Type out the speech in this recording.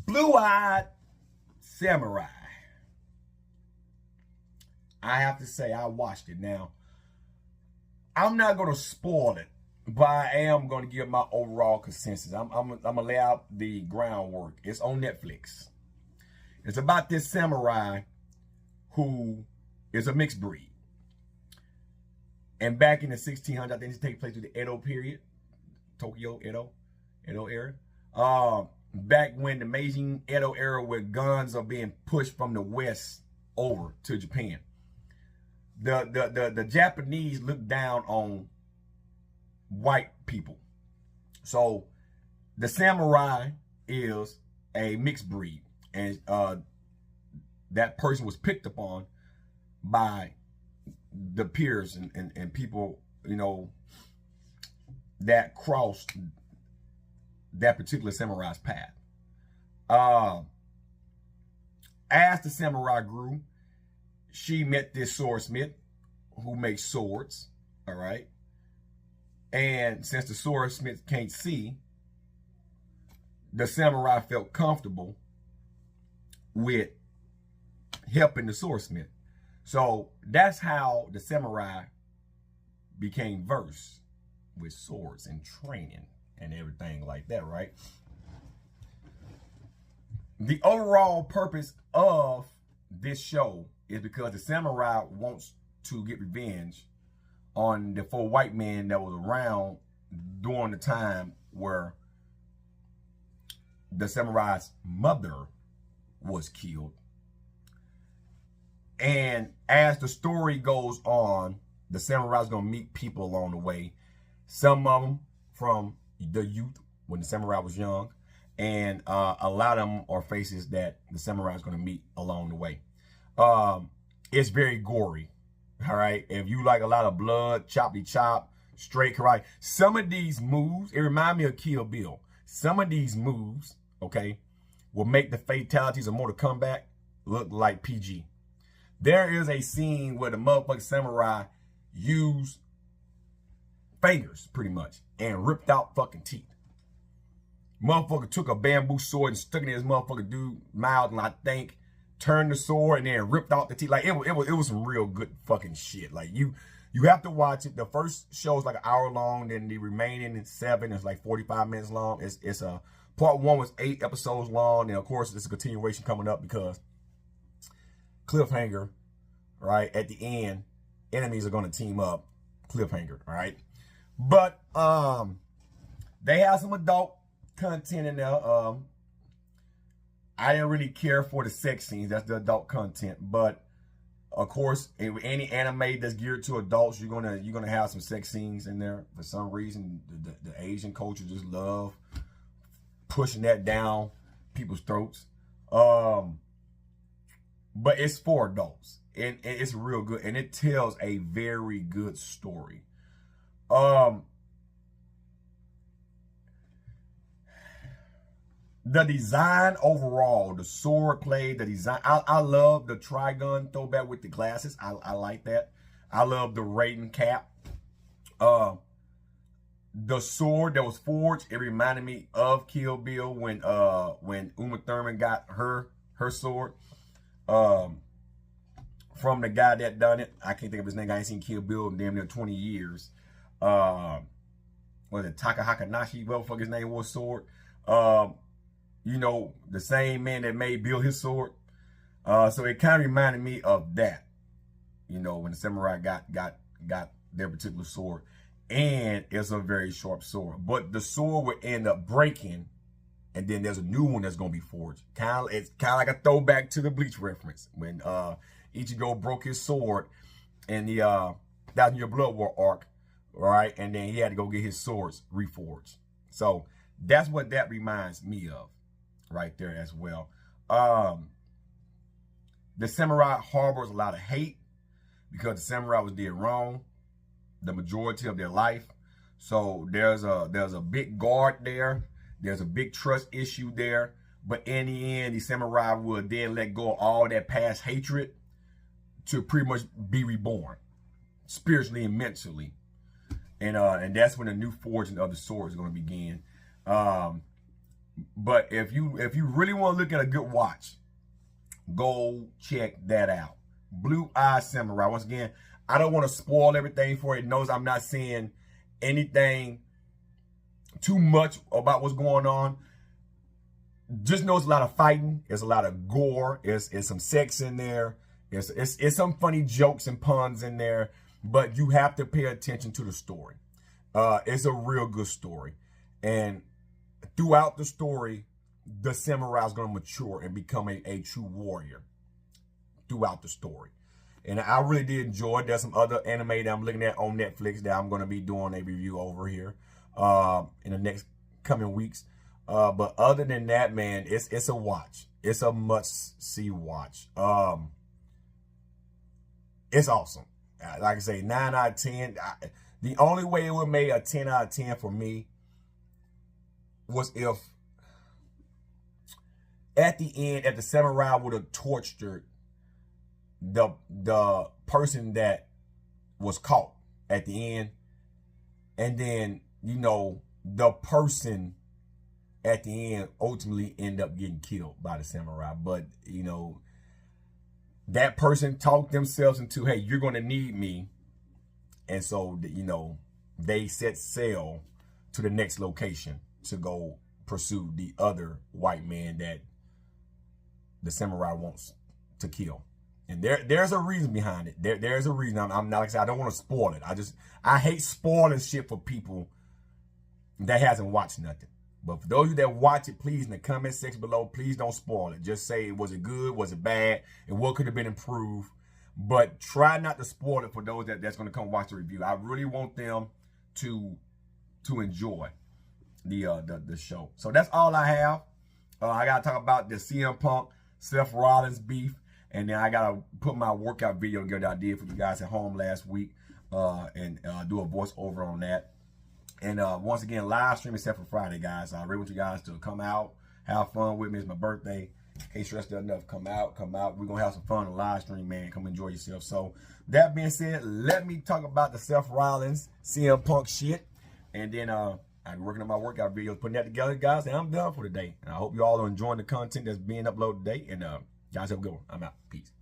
Blue-Eyed Samurai. I have to say, I watched it. Now, I'm not going to spoil it, but I am going to give my overall consensus. I'm going to lay out the groundwork. It's on Netflix. It's about this samurai who is a mixed breed. And back in the 1600s, I think this takes place through the Edo period. Tokyo, Edo era. Back when the Meiji Edo era, where guns are being pushed from the West over to Japan. The Japanese look down on white people. So the samurai is a mixed breed. And that person was picked upon by the peers and people, you know, that crossed that particular samurai's path. As the samurai grew, she met this swordsmith who makes swords, all right? And since the swordsmith can't see, the samurai felt comfortable with helping the swordsmith. So that's how the samurai became versed with swords and training and everything like that, right? The overall purpose of this show is because the samurai wants to get revenge on the 4 white men that was around during the time where the samurai's mother was killed. And as the story goes on, the samurai's gonna meet people along the way. Some of them from the youth when the samurai was young, and a lot of them are faces that the samurai is gonna meet along the way. It's very gory, all right? If you like a lot of blood, choppy chop, straight karate, some of these moves, it reminds me of Kill Bill. Some of these moves, okay, will make the fatalities of Mortal Kombat look like PG. There is a scene where the motherfucking samurai used fingers, pretty much, and ripped out fucking teeth. Motherfucker took a bamboo sword and stuck it in his motherfucking dude's mouth, and I think turned the sword and then ripped out the teeth. Like, it was some real good fucking shit. Like, you have to watch it. The first show is like an hour long, then the remaining 7 is like 45 minutes long. It's a part 1 was 8 episodes long, and of course there's a continuation coming up because cliffhanger, right? At the end, enemies are going to team up. Cliffhanger, all right? But they have some adult content in there. I didn't really care for the sex scenes. That's the adult content. But of course, in any anime that's geared to adults, you're gonna have some sex scenes in there. For some reason, the Asian culture just love pushing that down people's throats. But it's for adults, and it's real good, and it tells a very good story. The design overall, the sword play, the design, I love the Trigun throwback with the glasses. I like that. I love the Raiden cap. The sword that was forged, it reminded me of Kill Bill when Uma Thurman got her sword. From the guy that done it. I can't think of his name. I ain't seen Kill Bill in damn near 20 years. Was it Takahaka Nashi? What the fuck his name was, sword? You know, the same man that made Bill his sword. So it kind of reminded me of that. You know, when the samurai got their particular sword. And it's a very sharp sword. But the sword would end up breaking, and then there's a new one that's gonna be forged. It's kind of like a throwback to the Bleach reference when Ichigo broke his sword in the 1,000 Year Blood War arc, right? And then he had to go get his swords reforged. So that's what that reminds me of, right there as well. The samurai harbors a lot of hate because the samurai was did wrong the majority of their life. So there's a big guard there. There's a big trust issue there. But in the end, the samurai would then let go of all that past hatred to pretty much be reborn spiritually and mentally. And that's when the new forging of the sword is going to begin. But if you really want to look at a good watch, go check that out. Blue Eye Samurai. Once again, I don't want to spoil everything for it. It knows I'm not saying anything too much about what's going on. Just know it's a lot of fighting. There's a lot of gore. There's some sex in there. It's some funny jokes and puns in there. But you have to pay attention to the story. It's a real good story. And throughout the story, the samurai is going to mature and become a true warrior throughout the story. And I really did enjoy it. There's some other anime that I'm looking at on Netflix that I'm going to be doing a review over here in the next coming weeks. But other than that, man, it's a watch. It's a must-see watch. It's awesome. Like I say, 9 out of 10. The only way it would make a 10 out of 10 for me was if at the end, if the samurai would have tortured the person that was caught at the end, and then, you know, the person at the end ultimately end up getting killed by the samurai. But, you know, that person talked themselves into, hey, you're going to need me. And so, you know, they set sail to the next location to go pursue the other white man that the samurai wants to kill. And there's a reason behind it. There's a reason. I'm not, like I said, I don't want to spoil it. I hate spoiling shit for people that hasn't watched nothing. But for those of you that watch it, please, in the comment section below, please don't spoil it. Just say, was it good? Was it bad? And what could have been improved? But try not to spoil it for those that's going to come watch the review. I really want them to enjoy the show. So that's all I have. I got to talk about the CM Punk, Seth Rollins beef. And then I got to put my workout video together that I did for you guys at home last week and do a voiceover on that. And once again, live stream except for Friday, guys. I really want you guys to come out, have fun with me. It's my birthday. Can't stress that enough. Come out. We're going to have some fun on the live stream, man. Come enjoy yourself. So, that being said, let me talk about the Seth Rollins, CM Punk shit. And then I'll be working on my workout videos, putting that together, guys. And I'm done for today. And I hope you all are enjoying the content that's being uploaded today. And guys, have a good one. I'm out. Peace.